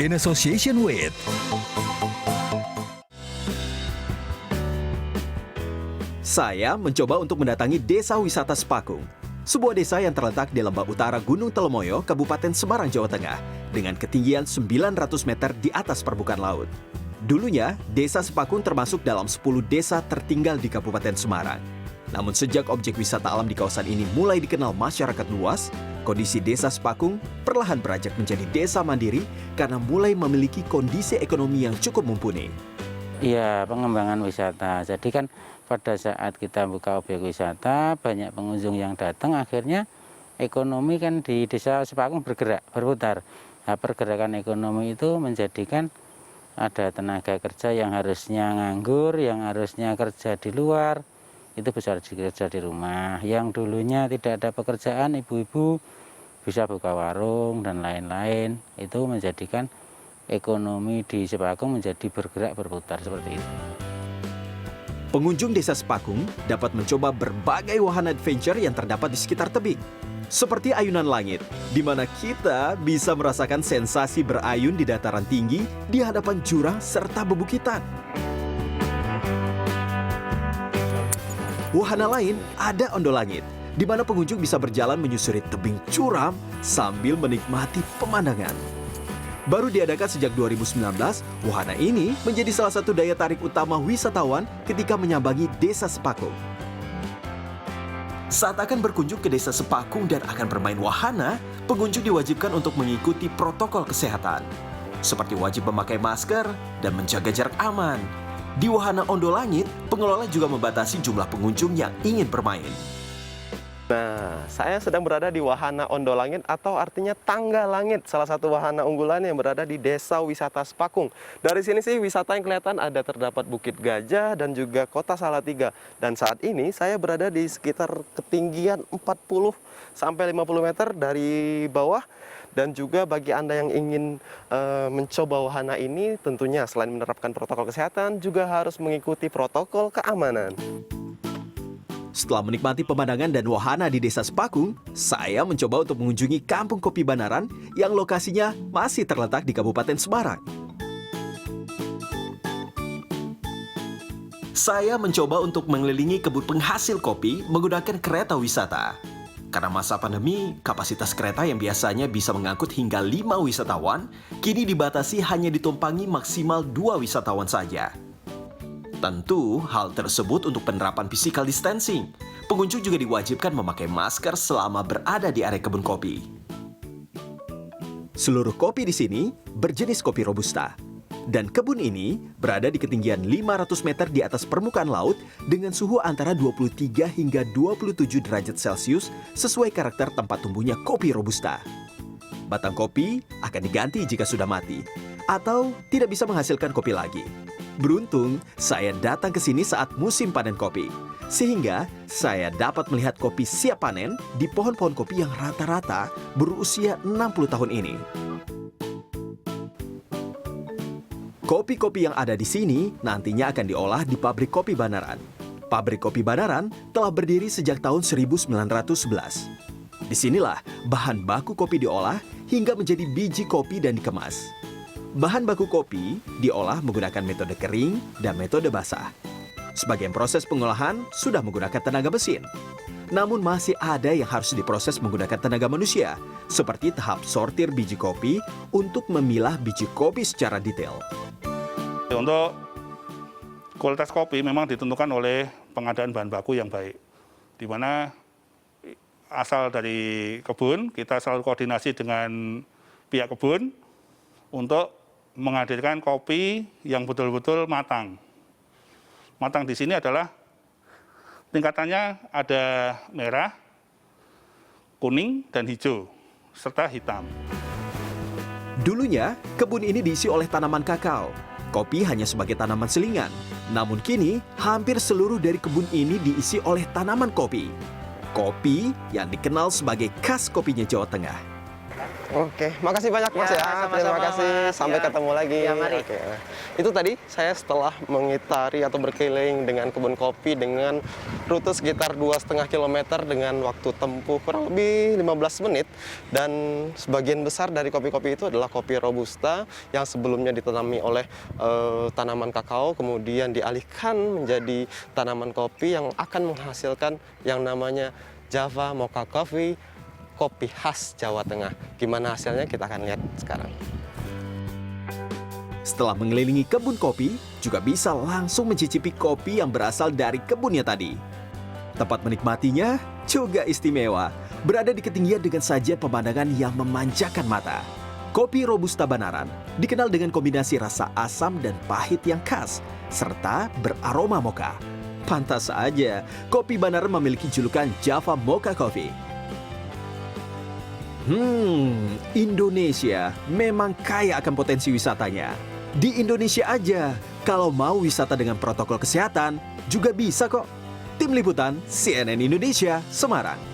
in association with Saya mencoba untuk mendatangi Desa Wisata Sepakung, sebuah desa yang terletak di lembah utara Gunung Telemoyo, Kabupaten Semarang, Jawa Tengah, dengan ketinggian 900 meter di atas permukaan laut. Dulunya, Desa Sepakung termasuk dalam 10 desa tertinggal di Kabupaten Semarang. Namun sejak objek wisata alam di kawasan ini mulai dikenal masyarakat luas, kondisi Desa Sepakung perlahan beranjak menjadi desa mandiri karena mulai memiliki kondisi ekonomi yang cukup mumpuni. Iya, pengembangan wisata. Jadi kan pada saat kita buka objek wisata, banyak pengunjung yang datang, akhirnya ekonomi kan di Desa Sepakung bergerak, berputar. Nah, pergerakan ekonomi itu menjadikan ada tenaga kerja yang harusnya nganggur, yang harusnya kerja di luar, itu bisa kerja di rumah. Yang dulunya tidak ada pekerjaan, ibu-ibu bisa buka warung dan lain-lain. Itu menjadikan ekonomi di Sepakung menjadi bergerak berputar seperti itu. Pengunjung Desa Sepakung dapat mencoba berbagai wahana adventure yang terdapat di sekitar tebing. Seperti ayunan langit, di mana kita bisa merasakan sensasi berayun di dataran tinggi di hadapan jurang serta bebukitan. Wahana lain ada ondo langit, di mana pengunjung bisa berjalan menyusuri tebing curam sambil menikmati pemandangan. Baru diadakan sejak 2019, wahana ini menjadi salah satu daya tarik utama wisatawan ketika menyambangi Desa Sepakung. Saat akan berkunjung ke Desa Sepakung dan akan bermain wahana, pengunjung diwajibkan untuk mengikuti protokol kesehatan, seperti wajib memakai masker dan menjaga jarak aman. Di wahana ondo langit, pengelola juga membatasi jumlah pengunjung yang ingin bermain. Nah, saya sedang berada di wahana ondo langit atau artinya tangga langit, salah satu wahana unggulan yang berada di Desa Wisata Sepakung. Dari sini sih wisata yang kelihatan ada terdapat Bukit Gajah dan juga Kota Salatiga. Dan saat ini saya berada di sekitar ketinggian 40 sampai 50 meter dari bawah. Dan juga bagi Anda yang ingin mencoba wahana ini, tentunya selain menerapkan protokol kesehatan, juga harus mengikuti protokol keamanan. Setelah menikmati pemandangan dan wahana di Desa Sepakung, saya mencoba untuk mengunjungi Kampung Kopi Banaran yang lokasinya masih terletak di Kabupaten Semarang. Saya mencoba untuk mengelilingi kebun penghasil kopi menggunakan kereta wisata. Karena masa pandemi, kapasitas kereta yang biasanya bisa mengangkut hingga 5 wisatawan, kini dibatasi hanya ditumpangi maksimal 2 wisatawan saja. Tentu, hal tersebut untuk penerapan physical distancing. Pengunjung juga diwajibkan memakai masker selama berada di area kebun kopi. Seluruh kopi di sini berjenis kopi Robusta. Dan kebun ini berada di ketinggian 500 meter di atas permukaan laut dengan suhu antara 23 hingga 27 derajat Celcius sesuai karakter tempat tumbuhnya kopi Robusta. Batang kopi akan diganti jika sudah mati atau tidak bisa menghasilkan kopi lagi. Beruntung, saya datang ke sini saat musim panen kopi, sehingga saya dapat melihat kopi siap panen di pohon-pohon kopi yang rata-rata berusia 60 tahun ini. Kopi-kopi yang ada di sini nantinya akan diolah di pabrik kopi Banaran. Pabrik kopi Banaran telah berdiri sejak tahun 1911. Disinilah bahan baku kopi diolah hingga menjadi biji kopi dan dikemas. Bahan baku kopi diolah menggunakan metode kering dan metode basah. Sebagian proses pengolahan sudah menggunakan tenaga mesin. Namun masih ada yang harus diproses menggunakan tenaga manusia, seperti tahap sortir biji kopi untuk memilah biji kopi secara detail. Untuk kualitas kopi memang ditentukan oleh pengadaan bahan baku yang baik, di mana asal dari kebun, kita selalu koordinasi dengan pihak kebun untuk menghadirkan kopi yang betul-betul matang. Matang di sini adalah tingkatannya ada merah, kuning, dan hijau, serta hitam. Dulunya, kebun ini diisi oleh tanaman kakao. Kopi hanya sebagai tanaman selingan. Namun kini, hampir seluruh dari kebun ini diisi oleh tanaman kopi. Kopi yang dikenal sebagai khas kopinya Jawa Tengah. Oke, makasih banyak Mas Ya, ya. sama-sama, Terima kasih. Mas. Sampai Ya. ketemu lagi. Ya, mari. Oke. Itu tadi saya setelah mengitari atau berkeliling dengan kebun kopi dengan rute sekitar 2,5 km dengan waktu tempuh kurang lebih 15 menit. Dan sebagian besar dari kopi-kopi itu adalah kopi robusta yang sebelumnya ditanami oleh tanaman kakao, kemudian dialihkan menjadi tanaman kopi yang akan menghasilkan yang namanya Java Mocha Coffee, kopi khas Jawa Tengah. Gimana hasilnya kita akan lihat sekarang. Setelah mengelilingi kebun kopi, juga bisa langsung mencicipi kopi yang berasal dari kebunnya tadi. Tempat menikmatinya juga istimewa, berada di ketinggian dengan sajian pemandangan yang memanjakan mata. Kopi Robusta Banaran dikenal dengan kombinasi rasa asam dan pahit yang khas, serta beraroma mocha. Pantas saja, kopi Banaran memiliki julukan Java Mocha Coffee. Indonesia memang kaya akan potensi wisatanya. Di Indonesia aja, kalau mau wisata dengan protokol kesehatan, juga bisa kok. Tim Liputan CNN Indonesia, Semarang.